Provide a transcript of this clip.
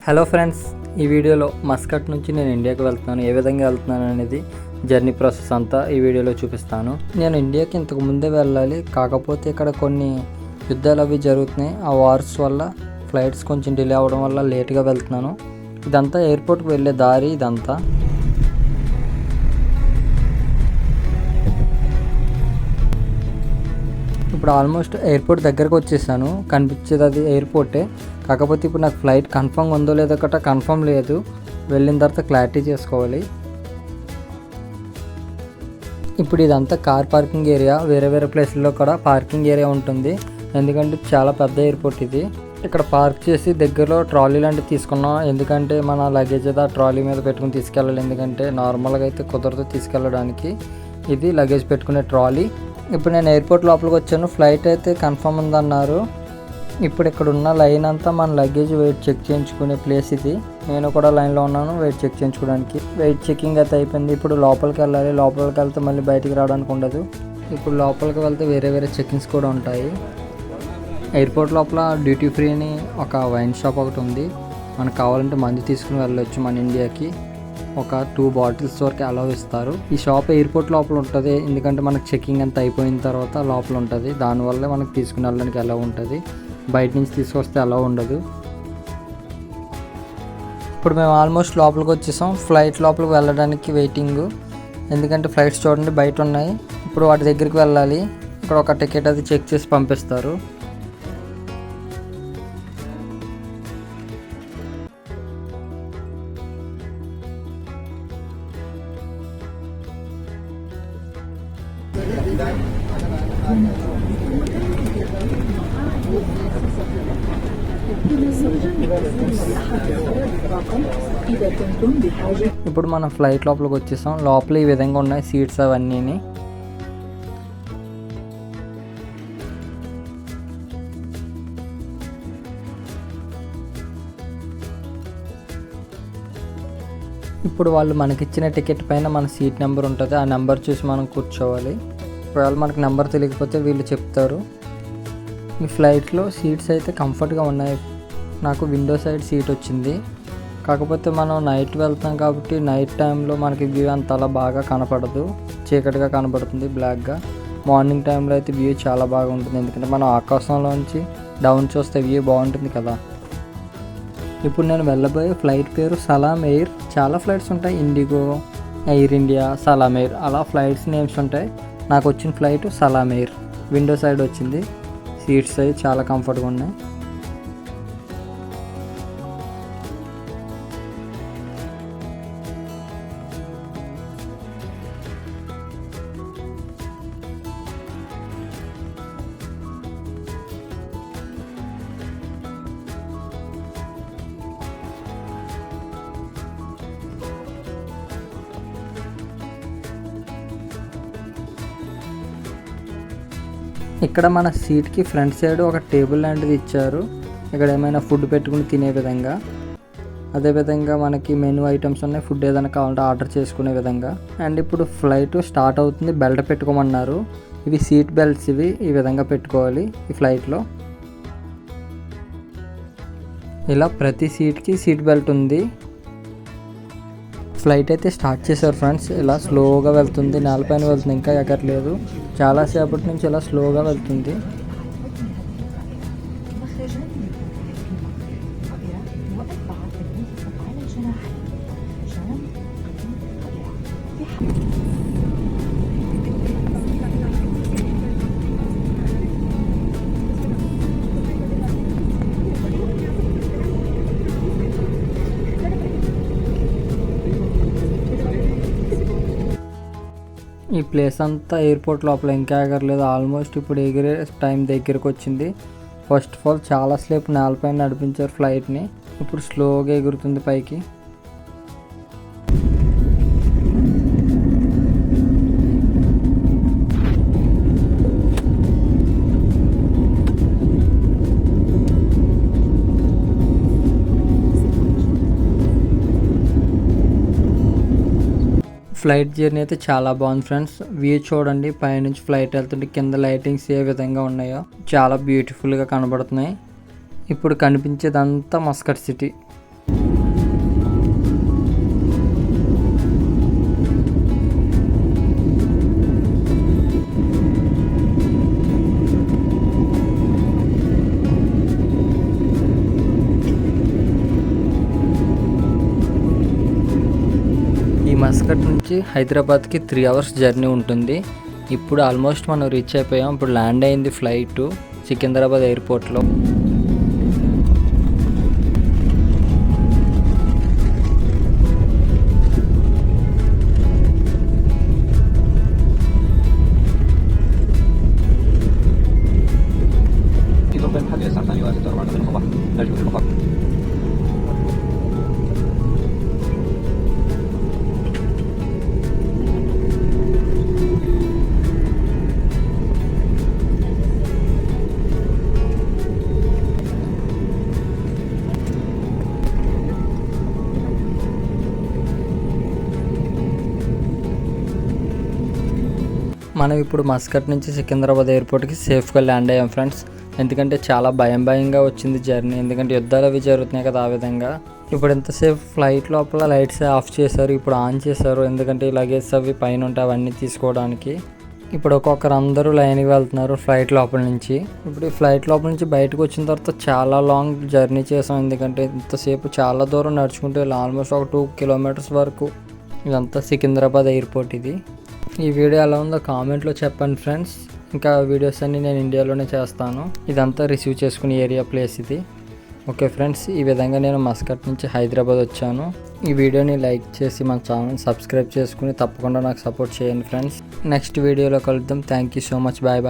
Hello friends, ఈ వీడియోలో Muscat నుంచి నేను ఇండియాకి వెళ్తున్నాను. ఏ విధంగా వెళ్తున్నాను అనేది జర్నీ ప్రాసెస్ అంతా ఈ వీడియోలో చూపిస్తాను. నేను ఇండియాకి ఇంతకు ముందే వెళ్ళాలి, కాకపోతే ఇక్కడ కొన్ని యుద్ధాలు అవి జరుగుతున్నాయి. ఆ వార్స్ వల్ల ఫ్లైట్స్ కొంచెం డిలే అవ్వడం వల్ల లేట్గా వెళ్తున్నాను. ఇదంతా ఎయిర్పోర్ట్కి వెళ్ళే దారి. ఇదంతా ఇప్పుడు ఆల్మోస్ట్ ఎయిర్పోర్ట్ దగ్గరకు వచ్చేసాను. కనిపించేది అది ఎయిర్పోర్టే, కాకపోతే ఇప్పుడు నాకు ఫ్లైట్ కన్ఫర్మ్ ఉందో లేదో గట్రా కన్ఫర్మ్ లేదు. వెళ్ళిన తర్వాత క్లారిటీ చేసుకోవాలి. ఇప్పుడు ఇదంతా కార్ పార్కింగ్ ఏరియా. వేరే వేరే ప్లేస్లో కూడా పార్కింగ్ ఏరియా ఉంటుంది, ఎందుకంటే చాలా పెద్ద ఎయిర్పోర్ట్ ఇది. ఇక్కడ పార్క్ చేసి దగ్గరలో ట్రాలీ లాంటివి తీసుకున్నాం, ఎందుకంటే మన లగేజ్ అయితే ఆ ట్రాలీ మీద పెట్టుకుని తీసుకెళ్ళాలి. ఎందుకంటే నార్మల్గా అయితే కుదరదు తీసుకెళ్ళడానికి. ఇది లగేజ్ పెట్టుకునే ట్రాలీ. ఇప్పుడు నేను ఎయిర్పోర్ట్ లోపలికి వచ్చాను. ఫ్లైట్ అయితే కన్ఫర్మ్ ఉందన్నారు. ఇప్పుడు ఇక్కడ ఉన్న లైన్ అంతా మన లగేజ్ వెయిట్ చెక్ చేయించుకునే ప్లేస్ ఇది. నేను కూడా లైన్లో ఉన్నాను వెయిట్ చెక్ చేయించుకోవడానికి. వెయిట్ చెకింగ్ అయితే అయిపోయింది. ఇప్పుడు లోపలికి వెళ్ళాలి. లోపలికి వెళ్తే మళ్ళీ బయటికి రావడానికి ఉండదు. ఇప్పుడు లోపలికి వెళ్తే వేరే వేరే చెకింగ్స్ కూడా ఉంటాయి. ఎయిర్పోర్ట్ లోపల డ్యూటీ ఫ్రీ అని ఒక వైన్ షాప్ ఒకటి ఉంది. మనకు కావాలంటే మందు తీసుకుని వెళ్ళొచ్చు. మన ఇండియాకి ఒక 2 బాటిల్స్ వరకు అలౌ ఇస్తారు. ఈ షాప్ ఎయిర్పోర్ట్ లోపల ఉంటుంది, ఎందుకంటే మనకు చెకింగ్ అంతా అయిపోయిన తర్వాత లోపల ఉంటుంది. దానివల్ల మనకు తీసుకుని వెళ్ళడానికి అలౌ ఉంటుంది. బయట నుంచి తీసుకొస్తే అలౌ ఉండదు. ఇప్పుడు మేము ఆల్మోస్ట్ లోపలికి వచ్చేసాం. ఫ్లైట్ లోపలికి వెళ్ళడానికి వెయిటింగ్, ఎందుకంటే ఫ్లైట్స్ చూడండి బయట ఉన్నాయి. ఇప్పుడు వాటి దగ్గరికి వెళ్ళాలి. ఇక్కడ ఒక టికెట్ అది చెక్ చేసి పంపిస్తారు. ఇప్పుడు మనం ఫ్లైట్ లోపలికి వచ్చేసాం. లోపల ఈ విధంగా ఉన్నాయి సీట్స్ అవన్నీ. ఇప్పుడు వాళ్ళు మనకిచ్చిన టికెట్ పైన మన సీట్ నెంబర్ ఉంటుంది. ఆ నెంబర్ చూసి మనం కూర్చోవాలి. ఒకవేళ మనకు నెంబర్ తెలియకపోతే వీళ్ళు చెప్తారు. ఈ ఫ్లైట్లో సీట్స్ అయితే కంఫర్ట్గా ఉన్నాయి. నాకు విండో సైడ్ సీట్ వచ్చింది. కాకపోతే మనం నైట్ వెళ్తాం కాబట్టి నైట్ టైంలో మనకి వ్యూ అంత అలా బాగా కనపడదు, చీకటిగా కనపడుతుంది బ్లాక్గా. మార్నింగ్ టైంలో అయితే వ్యూ చాలా బాగా ఉంటుంది, ఎందుకంటే మనం ఆకాశంలోంచి డౌన్ చూస్తే వ్యూ బాగుంటుంది కదా. ఇప్పుడు నేను వెళ్ళబోయే ఫ్లైట్ పేరు సలామ్ ఎయిర్. చాలా ఫ్లైట్స్ ఉంటాయి, ఇండిగో, ఎయిర్ ఇండియా, సలామ్ ఎయిర్, అలా ఫ్లైట్స్ నేమ్స్ ఉంటాయి. నాకు వచ్చిన ఫ్లైట్ సలామ్ ఎయిర్. విండో సైడ్ వచ్చింది. సీట్స్ అవి చాలా కంఫర్ట్గా ఉన్నాయి. ఇక్కడ మన సీట్కి ఫ్రంట్ సైడ్ ఒక టేబుల్ లాంటిది ఇచ్చారు. ఇక్కడ ఏమైనా ఫుడ్ పెట్టుకుని తినే విధంగా. అదేవిధంగా మనకి మెనూ ఐటమ్స్ ఉన్నాయి, ఫుడ్ ఏదైనా కావాలంటే ఆర్డర్ చేసుకునే విధంగా. అండ్ ఇప్పుడు ఫ్లైట్ స్టార్ట్ అవుతుంది. బెల్ట్ పెట్టుకోమన్నారు. ఇవి సీట్ బెల్ట్స్. ఇవి ఈ విధంగా పెట్టుకోవాలి ఈ ఫ్లైట్లో. ఇలా ప్రతి సీట్కి సీట్ బెల్ట్ ఉంది. ఫ్లైట్ అయితే స్టార్ట్ చేశారు ఫ్రెండ్స్. ఇలా స్లోగా వెళ్తుంది, నేలపైన వెళ్తుంది, ఇంకా ఎగరలేదు. చాలాసేపటి నుంచి ఇలా స్లోగా వెళ్తుంది. ఈ ప్లేస్ అంతా ఎయిర్పోర్ట్ లోపల ఇంకా ఎగరలేదు. ఆల్మోస్ట్ ఇప్పుడు ఎగిరే టైం దగ్గరకు వచ్చింది. ఫస్ట్ ఆఫ్ ఆల్ చాలా సేపు నేలపైన నడిపించారు ఫ్లైట్ని. ఇప్పుడు స్లోగా ఎగురుతుంది పైకి. ఫ్లైట్ జర్నీ అయితే చాలా బాగుంది ఫ్రెండ్స్. వ్యూ చూడండి, పైనుంచి ఫ్లైట్ వెళ్తుంటే కింద లైటింగ్స్ ఏ విధంగా ఉన్నాయో చాలా బ్యూటిఫుల్గా కనబడుతున్నాయి. ఇప్పుడు కనిపించేదంతా మస్కట్ సిటీ. మస్కట్ నుంచి హైదరాబాద్కి 3 అవర్స్ జర్నీ ఉంటుంది. ఇప్పుడు ఆల్మోస్ట్ మనం రీచ్ అయిపోయాం. ఇప్పుడు ల్యాండ్ అయింది ఫ్లైట్ సికింద్రాబాద్ ఎయిర్పోర్ట్లో. మనం ఇప్పుడు మస్కట్ నుంచి సికింద్రాబాద్ ఎయిర్పోర్ట్కి సేఫ్గా ల్యాండ్ అయ్యాం ఫ్రెండ్స్. ఎందుకంటే చాలా భయంగా వచ్చింది జర్నీ. ఎందుకంటే యుద్ధాలు అవి జరుగుతున్నాయి కదా, ఆ విధంగా. ఇప్పుడు ఎంతసేపు ఫ్లైట్ లోపల లైట్స్ ఆఫ్ చేశారు, ఇప్పుడు ఆన్ చేశారు. ఎందుకంటే ఈ లగేజ్ అవి పైన ఉంటాయి, అవన్నీ తీసుకోవడానికి. ఇప్పుడు ఒక్కొక్కరు అందరూ లైన్కి వెళ్తున్నారు ఫ్లైట్ లోపల నుంచి. ఇప్పుడు ఈ ఫ్లైట్ లోపల నుంచి బయటకు వచ్చిన తర్వాత చాలా లాంగ్ జర్నీ చేసాం. ఎందుకంటే ఇంతసేపు చాలా దూరం నడుచుకుంటూ వెళ్ళాం, ఆల్మోస్ట్ ఒక 2 కిలోమీటర్స్ వరకు. ఇదంతా సికింద్రాబాద్ ఎయిర్పోర్ట్ ఇది. ఈ వీడియో ఎలా ఉందో కామెంట్లో చెప్పండి ఫ్రెండ్స్. ఇంకా వీడియోస్ అన్నీ నేను ఇండియాలోనే చేస్తాను. ఇదంతా రిసీవ్ చేసుకునే ఏరియా ప్లేస్ ఇది. ఓకే ఫ్రెండ్స్, ఈ విధంగా నేను మస్కట్ నుంచి హైదరాబాద్ వచ్చాను. ఈ వీడియోని లైక్ చేసి మన ఛానల్ సబ్స్క్రైబ్ చేసుకుని తప్పకుండా నాకు సపోర్ట్ చేయండి ఫ్రెండ్స్. నెక్స్ట్ వీడియోలో కలుద్దాం. Thank you so much. Bye bye.